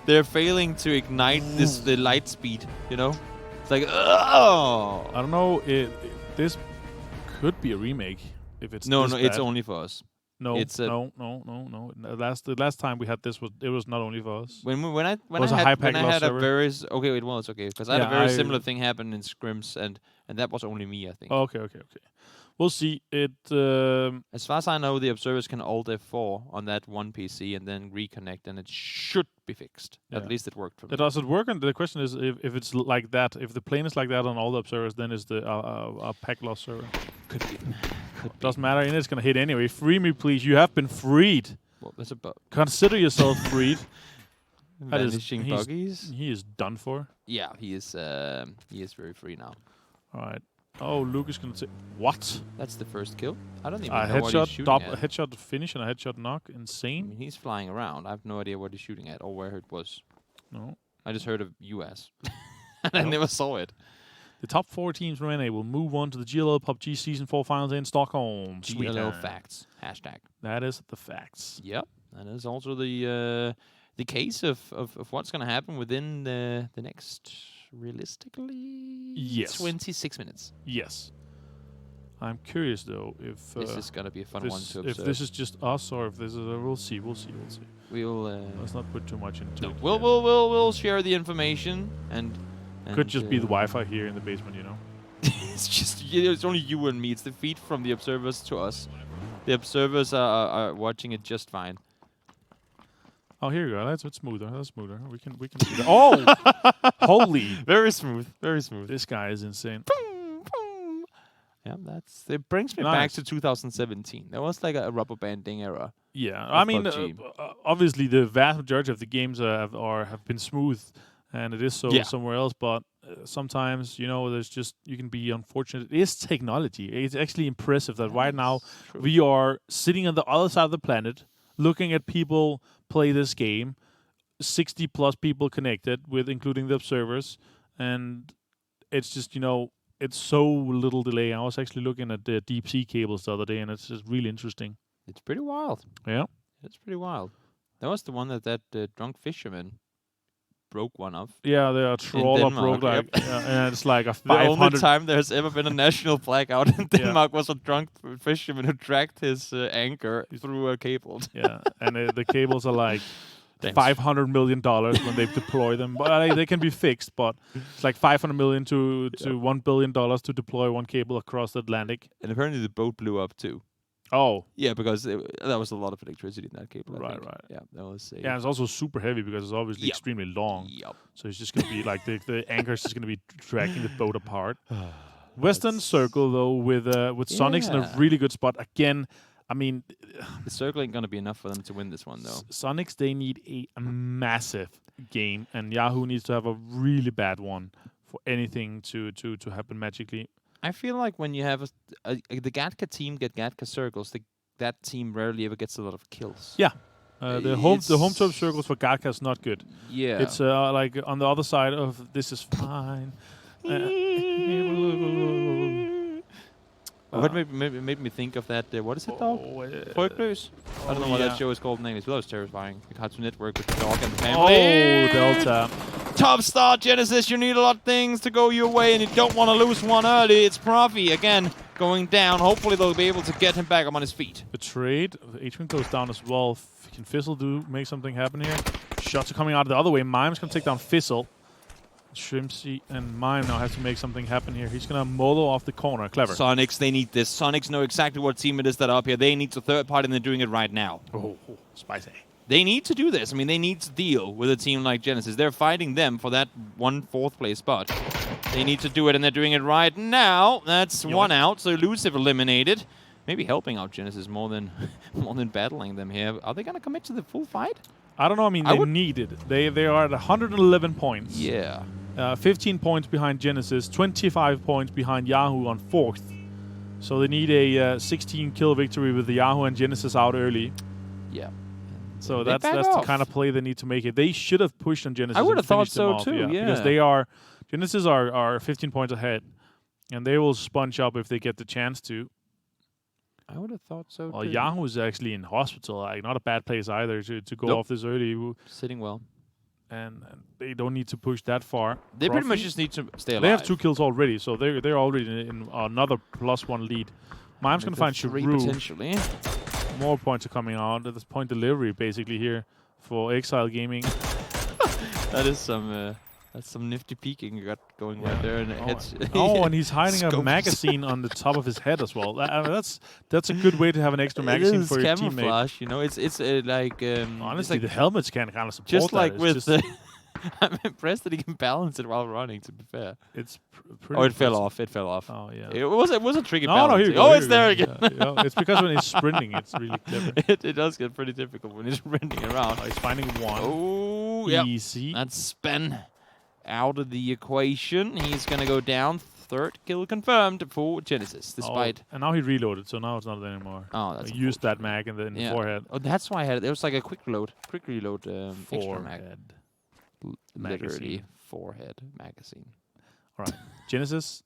they're failing to ignite the light speed. You know, it's like oh. I don't know. This could be a remake if it's No, this no, bad. it's only for us. No, it's no. The last time we had this it was not only for us. When I had a very okay, it was okay because I had a very similar thing happen in scrims and that was only me, I think. Okay. We'll see. It as far as I know, the observers can alt F4 on that one PC and then reconnect, and it should be fixed. Yeah. At least it worked for me. Does it work? And the question is, if it's like that, if the plane is like that on all the observers, then is the pack loss server? Could be. Doesn't matter. And it's gonna hit anyway. Free me, please. You have been freed. What was it about? Consider yourself freed. Vanishing buggies. He is done for. Yeah, he is very free now. All right. Oh, Luke is gonna take what? That's the first kill. I don't even know what he's shooting at. A headshot finish and a headshot knock. Insane. I mean, he's flying around. I have no idea what he's shooting at or where it was. No. I just heard of US. And I never saw it. The top 4 teams from NA will move on to the GLL PUBG Season 4 finals in Stockholm. GLL facts. Hashtag. That is the facts. Yep. That is also the case of what's going to happen within the next, realistically, 26 minutes. Yes. I'm curious, though, if... this is going to be a fun one to observe. If this is just us or if this is... we'll see. We'll... let's not put too much into it. We'll share the information and could just be the Wi-Fi here in the basement, you know? it's only you and me. It's the feed from the observers to us. The observers are watching it just fine. Oh, here you go. That's smoother. That's smoother. We can do that. Oh! Holy! Very smooth. Very smooth. This guy is insane. Boom, boom. Yeah, it brings me back to 2017. That was like a rubber banding era. Yeah, I mean, obviously the vast majority of the games have been smooth. And it is so somewhere else, but sometimes, you know, there's just, you can be unfortunate. It is technology. It's actually impressive that right now we are sitting on the other side of the planet, looking at people play this game, 60 plus people connected with, including the observers. And it's just, you know, it's so little delay. I was actually looking at the deep sea cables the other day, and it's just really interesting. It's pretty wild. Yeah. It's pretty wild. That was the one that drunk fisherman broke one of. Yeah, the trawler broke and it's like a 500. The only time there's ever been a national blackout in Denmark was a drunk fisherman who dragged his anchor through a cable. Yeah, and the cables are like $500 million when they deploy them. But they can be fixed, but it's like $500 million to $1 billion to deploy one cable across the Atlantic. And apparently the boat blew up too. Oh. Yeah, because there was a lot of electricity in that cable. Right. Yeah, that was... it's also super heavy because it's obviously extremely long. Yep. So it's just going to be like the anchor is just going to be dragging the boat apart. Western Circle, though, with SONIQS in a really good spot. Again, I mean... The Circle ain't going to be enough for them to win this one, though. SONIQS, they need a massive game, and YAHO needs to have a really bad one for anything to happen magically. I feel like when you have the Gatka team get Gatka circles, that team rarely ever gets a lot of kills. Yeah, the home turf circles for Gatka is not good. Yeah, it's like on the other side of this is fine. What made me think of that? What is it called? Frygtløs? I don't know what that show is called in English. That was terrifying. The Cartoon Network with the dog and the family. Oh, Delta. Top start, Genesis. You need a lot of things to go your way, and you don't want to lose one early. It's Profi again going down. Hopefully they'll be able to get him back up on his feet. The trade. H1 goes down as well. Can Fizzle make something happen here? Shots are coming out the other way. Mime's going to take down Fizzle. Shrimpsy and Mime now have to make something happen here. He's going to molo off the corner. Clever. SONIQS, they need this. SONIQS know exactly what team it is that are up here. They need the third party, and they're doing it right now. Oh, spicy. They need to do this. I mean, they need to deal with a team like Genesis. They're fighting them for that 1 4th place spot. They need to do it, and they're doing it right now. That's one out, so Elusive eliminated. Maybe helping out Genesis more than battling them here. Are they going to commit to the full fight? I don't know. I mean, they need it. They are at 111 points. Yeah. 15 points behind Genesis, 25 points behind YAHO on 4th. So they need a 16-kill victory with the YAHO and Genesis out early. Yeah. So that's the kind of play they need to make it. They should have pushed on Genesis. I would have thought so too, yeah. Because Genesis are 15 points ahead, and they will sponge up if they get the chance to. I would have thought so well, too. YAHO is actually in hospital. Like, not a bad place either to go off this early. Sitting well. and they don't need to push that far. They pretty much just need to stay alive. They have 2 kills already, so they're already in another +1 lead. Mime's gonna find 3 Shrew. potentially. More points are coming out. That's point delivery basically here for Exile Gaming. That is some. That's some nifty peeking you got going right there. And and he's hiding a magazine on the top of his head as well. That's a good way to have an extra magazine for your teammate. Camouflage, you know. It's like honestly, like the helmets can kind of support just that. like with. I'm impressed that he can balance it while running. To be fair, it's pretty. Oh, it fell off. It fell off. Oh yeah. It was a tricky balance. No, here you go. Oh, here it's you there go. again. Yeah. It's because when he's sprinting, it's really clever. It does get pretty difficult when he's sprinting around. Oh, he's finding 1. Oh, easy. That's Spen out of the equation. He's gonna go down. 3rd kill confirmed for Genesis, despite. And now he reloaded, so now it's not there anymore. Oh, that's. I used that mag in the forehead. Oh, that's why I had it. It was like a quick reload. Extra mag. Literally forehead magazine. All right, Genesis.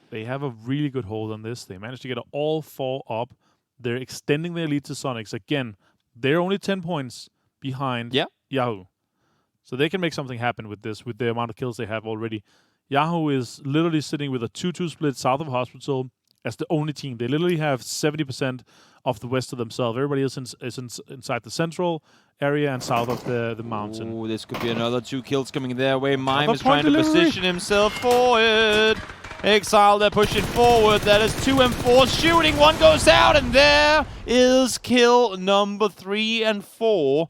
They have a really good hold on this. They managed to get all 4 up. They're extending their lead to SONIQS again. They're only 10 points behind. YAHO. So they can make something happen with this, with the amount of kills they have already. YAHO is literally sitting with a 2-2 split south of Hospital as the only team. They literally have 70% of the west to themselves. Everybody else is inside the central area and south of the mountain. Oh, this could be another 2 kills coming their way. Mime is trying to position himself forward. Exile, they're pushing forward. That is 2 and 4 shooting. 1 goes out, and there is kill number 3 and 4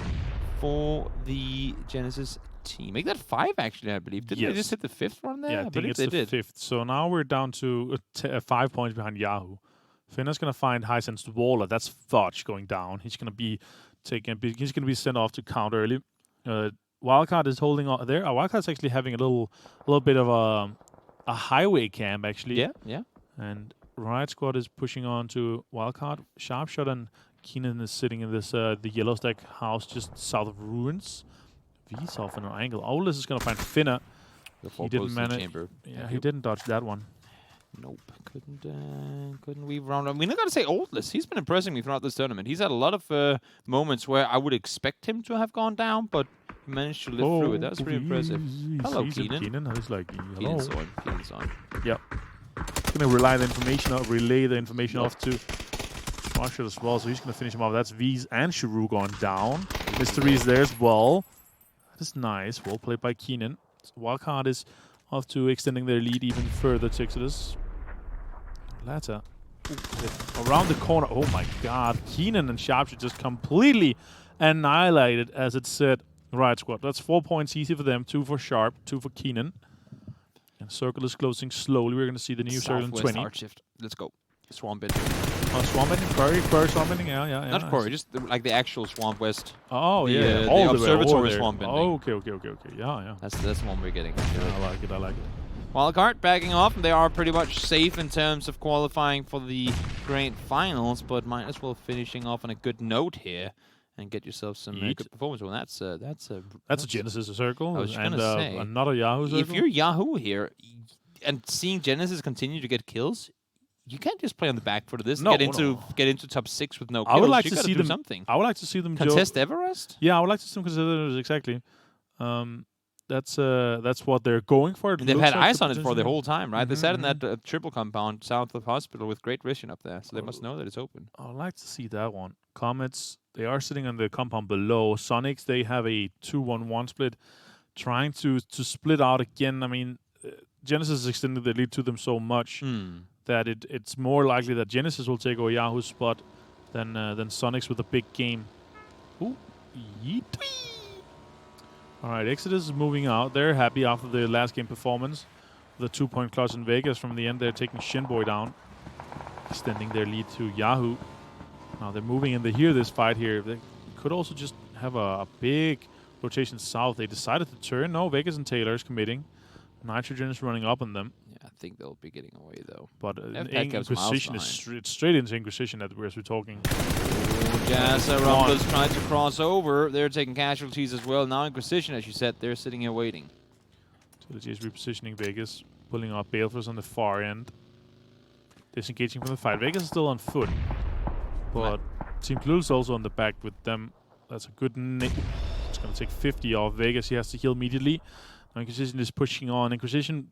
for the Genesis team. Make that 5, actually, I believe. Didn't they just hit the 5th one there? Yeah, I think it's the 5th. So now we're down to 5 points behind YAHO. Finna's going to find Hisense Waller. That's Fudge going down. He's going to be he's going to be sent off to count early. WILDCARD is holding on there. WILDCARD's actually having a little bit of a highway camp, actually. Yeah. And Riot Squad is pushing on to WILDCARD. Sharpshot and Keenan is sitting in this the yellow stack house just south of Ruins. V's off in an angle. Olis is going to find Finna. He didn't manage. Yeah, he didn't dodge that one. Nope, couldn't weave around. I mean, I gotta say, Oldless, he's been impressing me throughout this tournament. He's had a lot of moments where I would expect him to have gone down, but he managed to live through it. That was pretty impressive. Hello, Keenan. He's like, hello. Keenan's on. Yep. Gonna relay the information off to Marshall as well, so he's gonna finish him off. That's V's and Shrew going down. Mystery's there as well. That is nice. Well played by Keenan. So WILDCARD is off to extending their lead even further to Exodus. Latter. Around the corner. Oh my god. Keenan and Sharpshot just completely annihilated, as it said, Riot Squad. That's 4 points easy for them. 2 for Sharp, 2 for Keenan. And circle is closing slowly. We're going to see the new circle in 20. Hard shift. Let's go. Swamp ending. Oh, swamp ending? Query swamp ending? Yeah. Not Query, just like the actual Swamp West. Oh, yeah. The observatory swamp ending. Oh, okay. Yeah. That's the one we're getting. Yeah, I like it. WILDCARD backing off. They are pretty much safe in terms of qualifying for the Grand Finals, but might as well finishing off on a good note here and get yourself some good performance. Well, that's a Genesis circle. I was gonna say, another YAHO circle. If you're YAHO here and seeing Genesis continue to get kills, you can't just play on the back foot of this. Get into top 6 with no kills. I would like to see them. Something. I would like to see them contest Everest. Yeah, I would like to see them contest Everest. Exactly. That's what they're going for. They've had eyes on it for the whole time, right? They sat in that triple compound south of Hospital with great vision up there, so they must know that it's open. I would like to see that one. Comets, they are sitting on the compound below. SONIQS, they have a 2-1-1 split, trying to split out again. I mean, Genesis has extended the lead to them so much that it's more likely that Genesis will take over YAHO's spot than SONIQS with a big game. Ooh, yeet. All right, Exodus is moving out. They're happy after the last game performance. The 2-point clutch in Vegas from the end. They're taking Shinboy down, extending their lead to YAHO. Now they're moving in. They hear this fight here. They could also just have a big rotation south. They decided to turn. No, Vegas and Taylor is committing. Nitrogen is running up on them. Yeah, I think they'll be getting away, though. But Inquisition is straight into Inquisition as we're talking. Jazza Rumblers trying to cross over. They're taking casualties as well. Now Inquisition, as you said, they're sitting here waiting. Trilogy is repositioning Vegas, pulling out Balefors on the far end. Disengaging from the fight. Vegas is still on foot. But Team Clueless also on the back with them. That's a good it's going going to take 50 off Vegas. He has to heal immediately. Now Inquisition is pushing on. Inquisition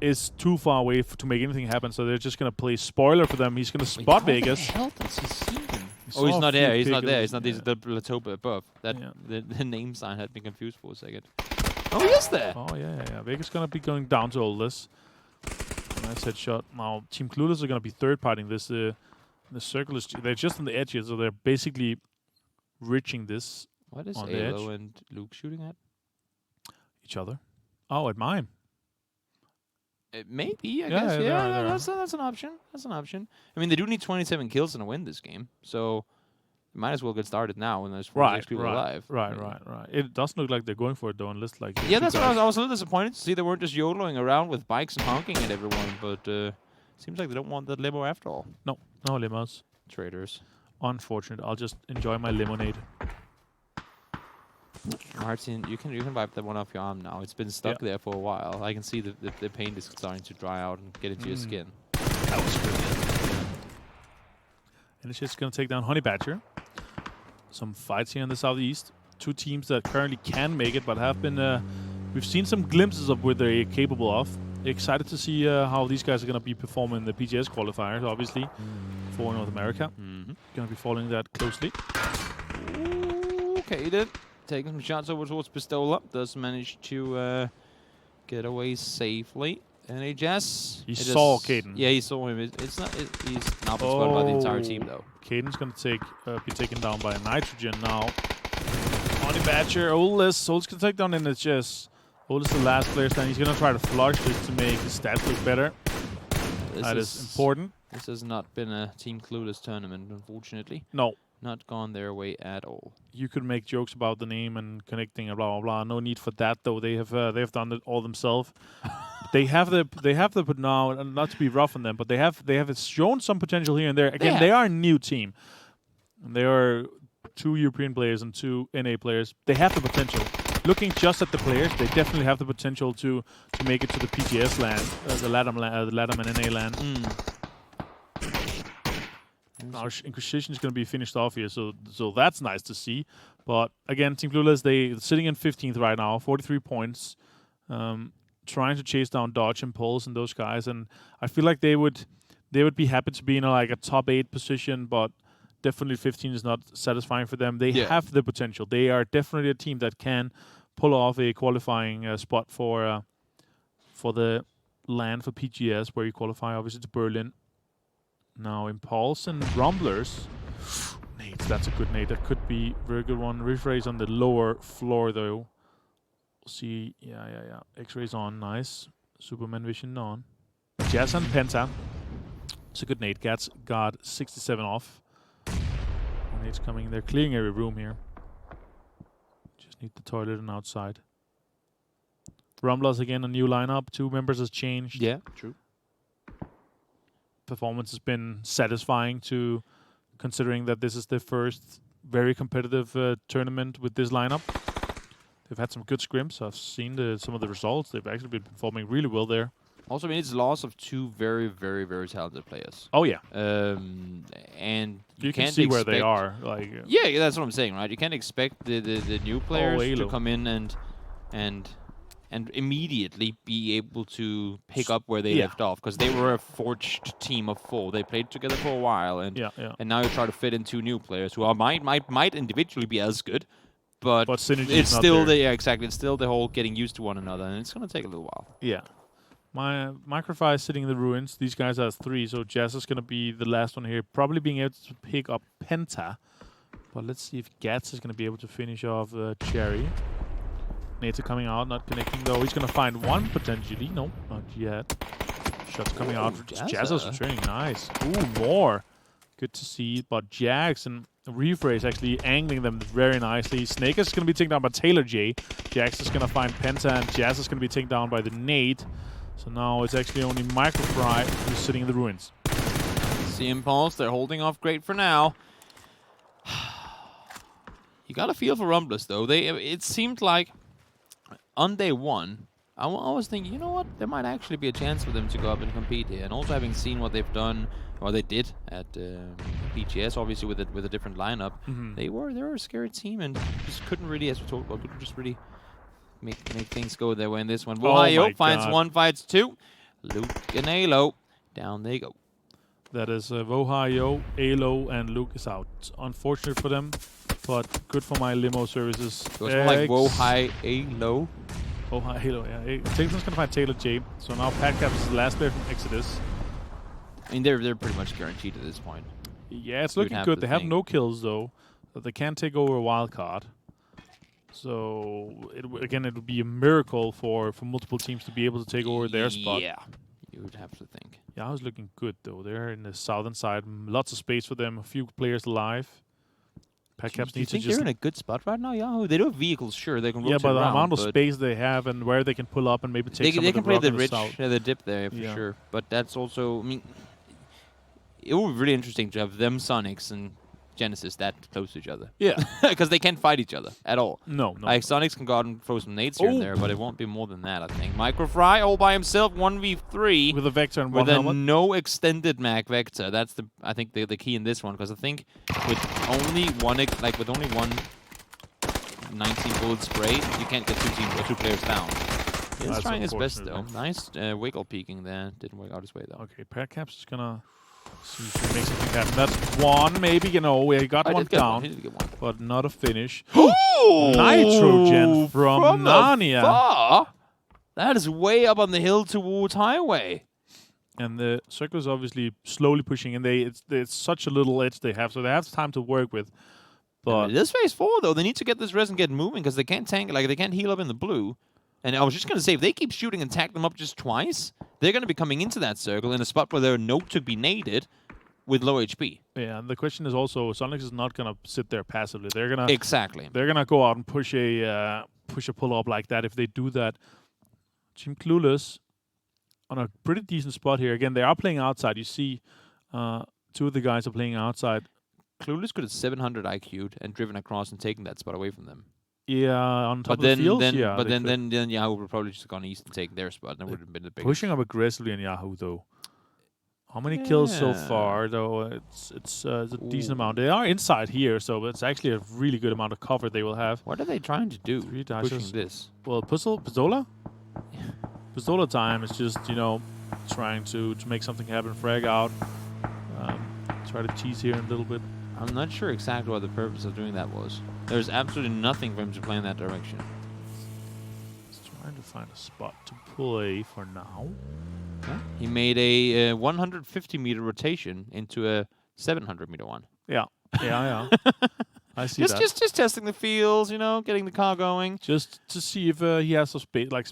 is too far away to make anything happen, so they're just going to play spoiler for them. He's going to spot Vegas. How does he see him? Oh, he's not there. He's not there. He's not the plateau above. That the name sign had me confused for a second. Oh, he is there. Oh, yeah. Vegas going to be going down to all this. Nice headshot. Now, Team Clueless are going to be third-partying this. The circle is... They're just on the edge here, so they're basically reaching this. What is Alo and Luke shooting at? Each other. Oh, at mine. Maybe, I guess. Yeah, that's an option. That's an option. I mean, they do need 27 kills to win this game, so you might as well get started now when there's 46 people alive. Right. It doesn't look like they're going for it, though, unless, like... Yeah, that's what I was a little disappointed to see. They weren't just YOLOing around with bikes and honking at everyone, but seems like they don't want that limo after all. No limos. Traitors. Unfortunate. I'll just enjoy my lemonade. Martin, you can wipe that one off your arm now. It's been stuck there for a while. I can see the paint is starting to dry out and get into your skin. That was good. And it's just going to take down Honey Badger. Some fights here in the southeast. Two teams that currently can make it, but have been... we've seen some glimpses of what they're capable of. Excited to see how these guys are going to be performing in the PGS qualifiers, obviously, for North America. Going to be following that closely. Okay, then. Taking some shots over towards Pistola. Does manage to get away safely. NHS. He saw Caden. Yeah, he saw him. He's not spotted by the entire team, though. Caden's going to be taken down by Nitrogen now. Honey Badger, Oldest. Oldest going to take down NHS. Oldest is the last player stand. He's going to try to flush this to make his stats look better. That is important. This has not been a Team Clueless tournament, unfortunately. No. Not gone their way at all. You could make jokes about the name and connecting and blah blah blah. No need for that, though. They have done it all themselves. they have the now, not to be rough on them, but they have shown some potential here and there. Again, they are a new team. And they are 2 European players and 2 NA players. They have the potential. Looking just at the players, they definitely have the potential to make it to the PGS land, the LATAM and NA land. Now Inquisition is going to be finished off here, so that's nice to see. But again, Team Clueless, they're sitting in 15th right now, 43 points, trying to chase down Dodge and Pulse and those guys. And I feel like they would be happy to be in a top 8 position, but definitely 15 is not satisfying for them. They have the potential. They are definitely a team that can pull off a qualifying spot for the land for PGS, where you qualify obviously to Berlin. Now Impulse and Rumblers. Nades, that's a good nade. That could be a very good one. Rephrase on the lower floor though. We'll see. Yeah. X-rays on. Nice. Superman vision on. Jazz and Penta. It's a good nade. Gats got 67 off. Nades coming. They're clearing every room here. Just need the toilet and outside. Rumblers again, a new lineup. 2 members has changed. Yeah, true. Performance has been satisfying considering that this is their first very competitive tournament with this lineup. They've had some good scrims. I've seen some of the results. They've actually been performing really well there. Also, I mean, it's the loss of 2 very, very, very talented players. Oh yeah. And you can see where they are. Yeah, that's what I'm saying, right? You can't expect the new players to come in and immediately be able to pick up where they left off, because they were a forged team of 4. They played together for a while, and now you try to fit in 2 new players who might individually be as good, but it's still it's still the whole getting used to one another, and it's gonna take a little while. Yeah. My Microfy is sitting in the ruins. These guys are 3, so Jazz is gonna be the last one here, probably being able to pick up Penta. But let's see if Gats is gonna be able to finish off Cherry. Nades are coming out, not connecting though. He's gonna find one potentially. No, not yet. Shots coming out. Jazz is returning. Nice. Ooh, more. Good to see. But Jax and Rephrase actually angling them very nicely. Snake is gonna be taken down by Taylor J. Jax is gonna find Penta, and Jazz is gonna be taken down by the nade. So now it's actually only Microfry who's sitting in the ruins. See Impulse, they're holding off great for now. You got a feel for Rumblers though. It seemed like on day 1, I was thinking, you know what? There might actually be a chance for them to go up and compete here. And also having seen what they've done, or they did at PGS, obviously with a different lineup, they were a scary team and just couldn't really, as we talked about, couldn't just really make things go their way in this one. YAHO finds one, fights two. Luke and Alo, down they go. That is YAHO, Alo, and Luke is out. Unfortunate for them, but good for my limo services. It was more like YAHO, Alo. YAHO, Alo, yeah. Taylor's gonna find Taylor J. So now Padcaps is the last player from Exodus. I mean, they're pretty much guaranteed at this point. Yeah, it's looking good. They have no kills though, but they can take over a wild card. So again, it would be a miracle for multiple teams to be able to take over their spot. Yeah, you would have to think. YAHO's looking good though. They're in the southern side. Lots of space for them. A few players alive. Padcaps need to just. They're in a good spot right now, YAHO. They do have vehicles, sure. They can rotate but the around, amount of space they have and where they can pull up and maybe take some they of the can play rock the in rich, the dip there for sure. But that's also, I mean, it would be really interesting to have them SONIQS and Genesis that close to each other. Yeah. Because they can't fight each other at all. No. Like, SONIQS can go out and throw some nades here and there, but it won't be more than that, I think. Microfry all by himself, 1v3. With a Vector and one with helmet. a no extended mag Vector. That's I think the key in this one, because I think with only one 19 bullet spray, you can't get two players down. He's trying his best though. Nice wiggle peeking there. Didn't work out his way though. Okay, Padcaps is gonna see if he can make something happen. That's one, maybe, you know, he got one down. He did get one. But not a finish. Ooh! Nitrogen from Narnia. Afar. That is way up on the hill towards Highway. And the circle is obviously slowly pushing, and it's such a little edge they have, so they have time to work with. But this phase 4 though, they need to get this res and get moving because they can't tank, like they can't heal up in the blue. And I was just gonna say, if they keep shooting and tag them up just twice, they're gonna be coming into that circle in a spot where they're known to be naded with low HP. Yeah, and the question is also, SONIQS is not gonna sit there passively. They're gonna They're gonna go out and push a pull up like that. If they do that, Team CLUELESS on a pretty decent spot here. Again, they are playing outside. You see, two of the guys are playing outside. CLUELESS could have 700 IQ'd and driven across and taken that spot away from them. Yeah, on top of the fields, yeah. But then YAHO would probably just gone east and taken their spot, and it would have been the biggest. Pushing up aggressively on YAHO though. How many kills so far though? It's a decent amount. They are inside here, so it's actually a really good amount of cover they will have. What are they trying to do? Pushing this. Well, Pistola? Pistola time is just, you know, trying to make something happen. Frag out. Try to tease here a little bit. I'm not sure exactly what the purpose of doing that was. There's absolutely nothing for him to play in that direction. He's trying to find a spot to play for now. Yeah. He made a 150-meter rotation into a 700-meter one. Yeah. I see that. Just testing the fields, you know, getting the car going. Just to see if he has some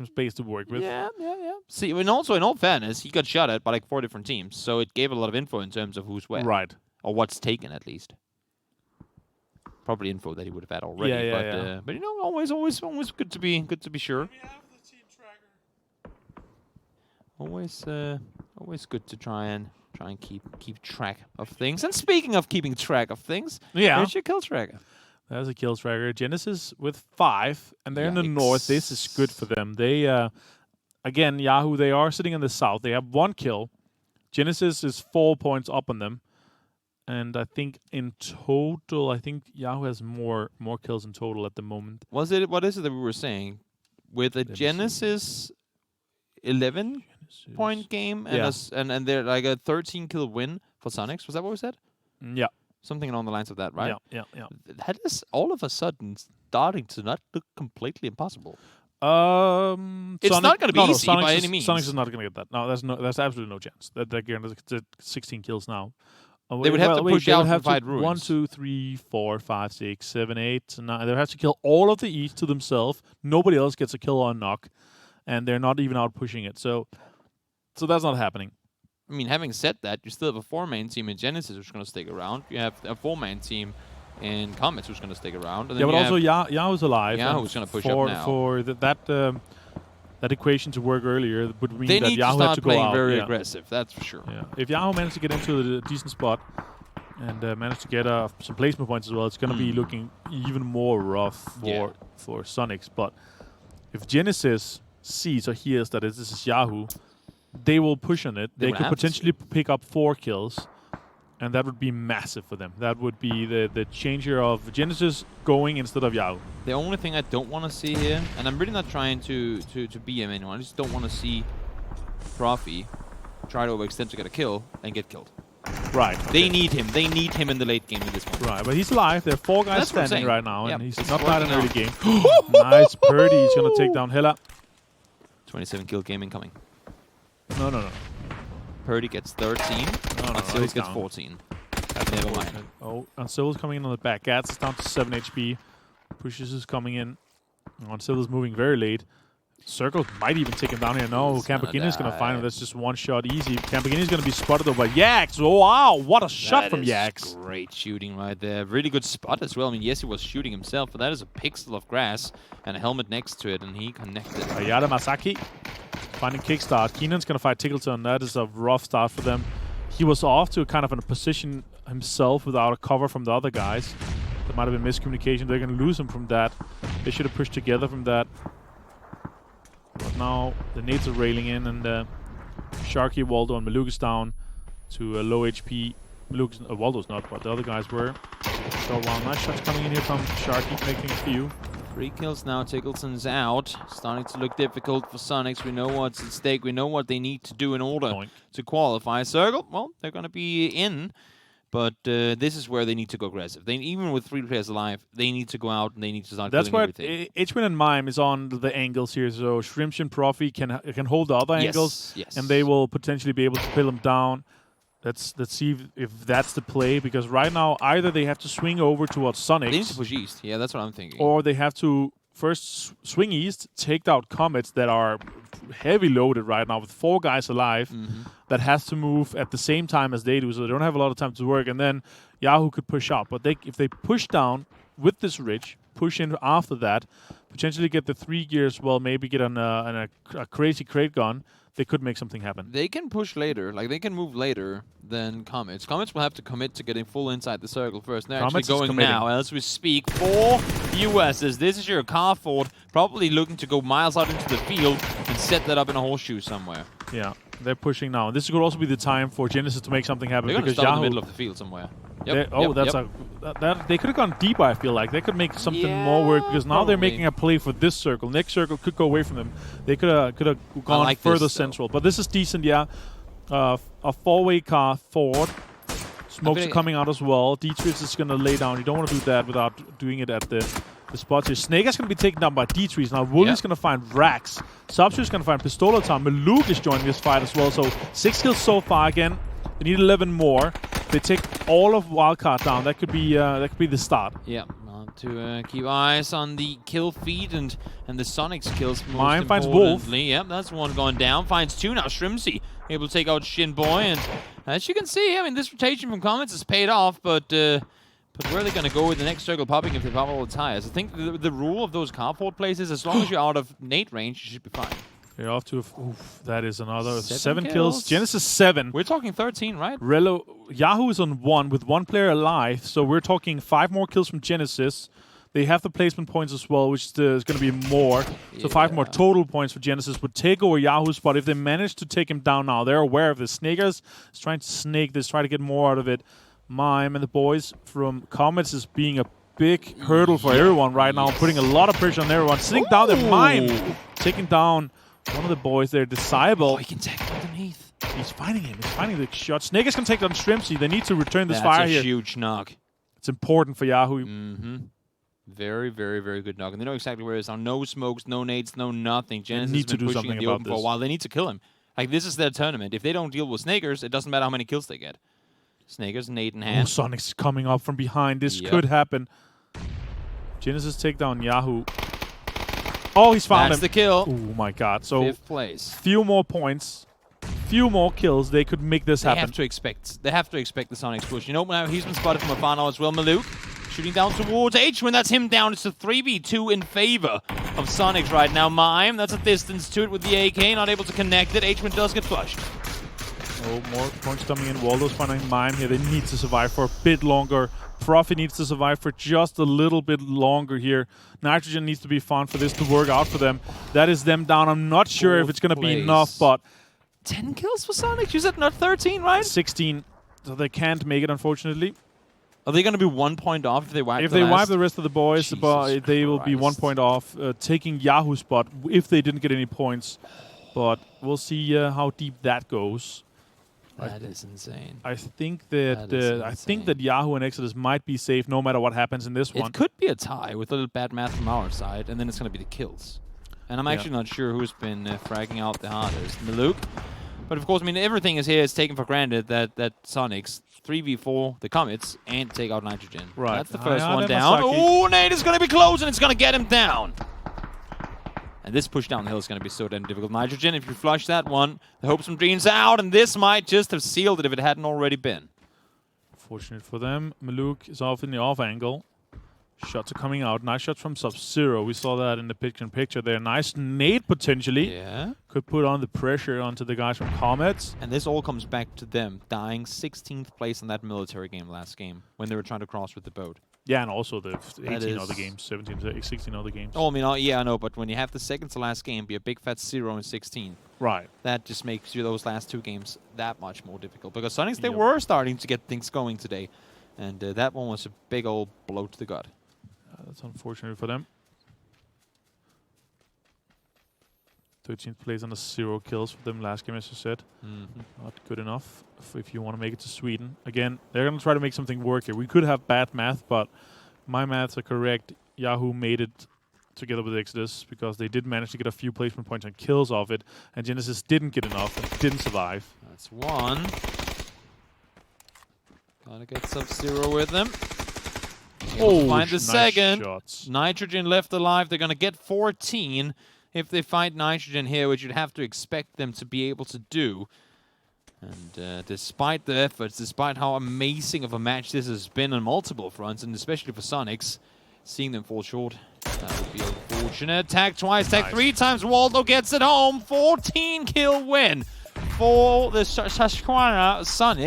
space to work with. Yeah. See, and also, in all fairness, he got shot at by like 4 different teams, so it gave a lot of info in terms of who's where. Right. Or what's taken, at least. Probably info that he would have had already. But you know, always good to be sure. We have the team tracker. Always good to try and keep track of things. And speaking of keeping track of things, here's your kill tracker. There's a kill tracker. Genesis with 5, and they're in the north. This is good for them. They again, YAHO, they are sitting in the south. They have 1 kill. Genesis is 4 points up on them. And I think in total, YAHO has more kills in total at the moment. What is it that we were saying? With a Genesis 11-point game and they're like a 13-kill win for SONIQS. Was that what we said? Yeah. Something along the lines of that, right? Yeah. That is all of a sudden starting to not look completely impossible. It's not going to be easy by any means. SONIQS is not going to get that. No, there's absolutely no chance. They're getting 16 kills now. They would have to push out and fight ruins. 1, 2, 3, 4, 5, 6, 7, 8, 9. They have to kill all of the East to themselves. Nobody else gets a kill on knock, and they're not even out pushing it. So that's not happening. I mean, having said that, you still have a 4-man team in Genesis who's going to stick around. You have a 4-man team in COMETS who's going to stick around. And then but also YAHO's alive. YAHO's going to push up now. For that equation to work earlier would mean they that need YAHO to start had to go playing out. very aggressive, that's for sure. Yeah. If YAHO managed to get into a decent spot and managed to get some placement points as well, it's going to be looking even more rough for SONIQS. But if Genesis sees or hears that this is YAHO, they will push on it. They could potentially pick up 4 kills, and that would be massive for them. That would be the changer of Genesis going instead of YAHO. The only thing I don't want to see here, and I'm really not trying to BM anyone, I just don't want to see Profi try to overextend to get a kill and get killed. Right. They need him. They need him in the late game at this point. Right, but he's alive. There are 4 guys standing right now, and he's not bad in the early game. Nice. Nice. Purdy is going to take down Hella. 27 kill game incoming. No. Purdy gets 13. Uncivil's gets 14. Never mind. Oh, Uncivil's coming in on the back. Gats is down to 7 HP. Pushes is coming in. Uncivil's moving very late. Circle might even take him down here. No, Campagini's going to find him. That's just one shot easy. Campagini's going to be spotted over by Yax. Oh, wow, what a shot from Yax. Great shooting right there. Really good spot as well. I mean, yes, he was shooting himself, but that is a pixel of grass and a helmet next to it, and he connected. Ayada Masaki finding kickstart. Keenan's going to fight Tickleton. That is a rough start for them. He was off to kind of in a position himself without a cover from the other guys. There might have been miscommunication. They're going to lose him from that. They should have pushed together from that. But now the nades are railing in, and Sharky, Waldo, and Maluk is down to a low HP. Maluk, Waldo's not, but the other guys were. So wow, nice shots coming in here from Sharky, making a few. 3 kills now. Tickleton's out. Starting to look difficult for SONIQS. We know what's at stake. We know what they need to do in order to qualify. Circle, well, they're going to be in. But this is where they need to go aggressive. They, even with 3 players alive, they need to go out and they need to start killing everything. That's where HWin and Mime is on the angles here. So Shrimps and Profi can hold the other angles, and they will potentially be able to pull them down. Let's see if that's the play, because right now either they have to swing over towards SONIQS. They need to push east. Yeah, that's what I'm thinking. Or they have to first swing east, take out Comets that are heavy loaded right now with 4 guys alive that has to move at the same time as they do, so they don't have a lot of time to work. And then YAHO could push out, but if they push down with this ridge, push in after that, potentially get the 3 gears, well, maybe get on a crazy crate gun, they could make something happen. They can push later, like they can move later than Comets. Comets will have to commit to getting full inside the circle first. They're actually going now as we speak. 4 USs. This is your car fort, probably looking to go miles out into the field and set that up in a horseshoe somewhere. Yeah, they're pushing now. This could also be the time for Genesis to make something happen. They're going to stop in the middle of the field somewhere. Yep. They could have gone deeper, I feel like. They could make something more work, because now they're making a play for this circle. Next circle could go away from them. They could have gone further central. But this is decent, yeah. A 4-way car forward. Smokes are coming out as well. D3 is going to lay down. You don't want to do that without doing it at the spots here. Snake is going to be taken down by D3. Now Wooly is going to find Rax. Subsu is going to find Pistola Time. Maluk is joining this fight as well. So 6 kills so far again. They need 11 more. They take all of WILDCARD down. That could be the start. Yeah, to keep eyes on the kill feed and the SONIQS kills. Mime finds Wolf. Yep, that's one going down. Finds 2 now. Shrimpsy able to take out Shinboy, and as you can see, I mean, this rotation from Comets has paid off. But where are they going to go with the next circle popping if they pop all the tires? I think the rule of those carport places, as long as you're out of nade range, you should be fine. They're off to that is another 7 kills. Genesis 7. We're talking 13, right? YAHO is on 1 with 1 player alive, so we're talking 5 more kills from Genesis. They have the placement points as well, which is going to be more. So 5 more total points for Genesis would take over YAHO's spot. If they manage to take him down now, they're aware of this. Snakers is trying to snake this, try to get more out of it. Mime and the boys from Comets is being a big hurdle for everyone right now, putting a lot of pressure on everyone. Sitting down there, Mime taking down one of the boys there, Disciple. Oh, he can take him underneath. He's fighting him. He's fighting the shot. Snake is going to take down Shrimpsy. They need to return this fire here. That's a huge knock. It's important for YAHO. Very, very, very good knock. And they know exactly where it is now. No smokes, no nades, no nothing. Genesis need has been to do pushing in the open for a while. They need to kill him. Like, this is their tournament. If they don't deal with Snakers, it doesn't matter how many kills they get. Snakers, nade in hand. SONIQS coming up from behind. This could happen. Genesis take down YAHO. Oh, he's found him. That's the kill. Oh my god. So 5th place. Few more points, few more kills. They could make this happen. They have to expect the SONIQS push. You know, now he's been spotted from afar now as well. Maluk shooting down towards HWin. That's him down. It's a 3v2 in favor of SONIQS right now. Mime, that's a distance to it with the AK. Not able to connect it. HWin does get flushed. Oh, more points coming in. Waldo's finding mine here. They need to survive for a bit longer. Profit needs to survive for just a little bit longer here. Nitrogen needs to be found for this to work out for them. That is them down. I'm not sure if it's going to be enough, but 10 kills for SONIQS? You said not 13, right? 16. So they can't make it, unfortunately. Are they going to be 1 point off if they wipe If they wipe the rest of the boys, but they will be 1 point off, taking YAHO's spot if they didn't get any points. But we'll see how deep that goes. That is insane. I think that YAHO and Exodus might be safe no matter what happens in this one. It could be a tie with a little bad math from our side, and then it's going to be the kills. And I'm actually not sure who's been fragging out the hardest. Maluk. But of course, I mean, everything is here is taken for granted that SONIQS 3v4 the Comets and take out Nitrogen. Right. That's the first one down. Oh, Nate is going to be close, and it's going to get him down. And this push downhill is going to be so damn difficult. Nitrogen, if you flush that one, the hopes and dreams are out, and this might just have sealed it if it hadn't already been. Fortunate for them. Maluk is off in the off angle. Shots are coming out. Nice shots from Sub-Zero. We saw that in the picture there. Nice nade potentially. Yeah. Could put on the pressure onto the guys from Comets. And this all comes back to them dying 16th place in that military game last game when they were trying to cross with the boat. Yeah, and also the 18 other games, 17, 16 other games. Oh, I mean, yeah, I know, but when you have the second to last game be a big fat 0 and 16, right? That just makes you those last two games that much more difficult. Because SONIQS, they were starting to get things going today, and that one was a big old blow to the gut. That's unfortunate for them. 13th place on the 0 kills for them last game, as you said. Not good enough if you want to make it to Sweden. Again, they're going to try to make something work here. We could have bad math, but my maths are correct. YAHO made it together with Exodus because they did manage to get a few placement points and kills off it, and Genesis didn't get enough and didn't survive. That's one. Gotta get Sub-Zero with them. Oh, find the second. Shots. Nitrogen left alive. They're going to get 14 if they find Nitrogen here, which you'd have to expect them to be able to do. And despite the efforts, despite how amazing of a match this has been on multiple fronts, and especially for SONIQS, seeing them fall short, that would be unfortunate. Tag twice, tag 3 times. Waldo gets it home. 14 kill win for the SUSQUEHANNA SONIQS.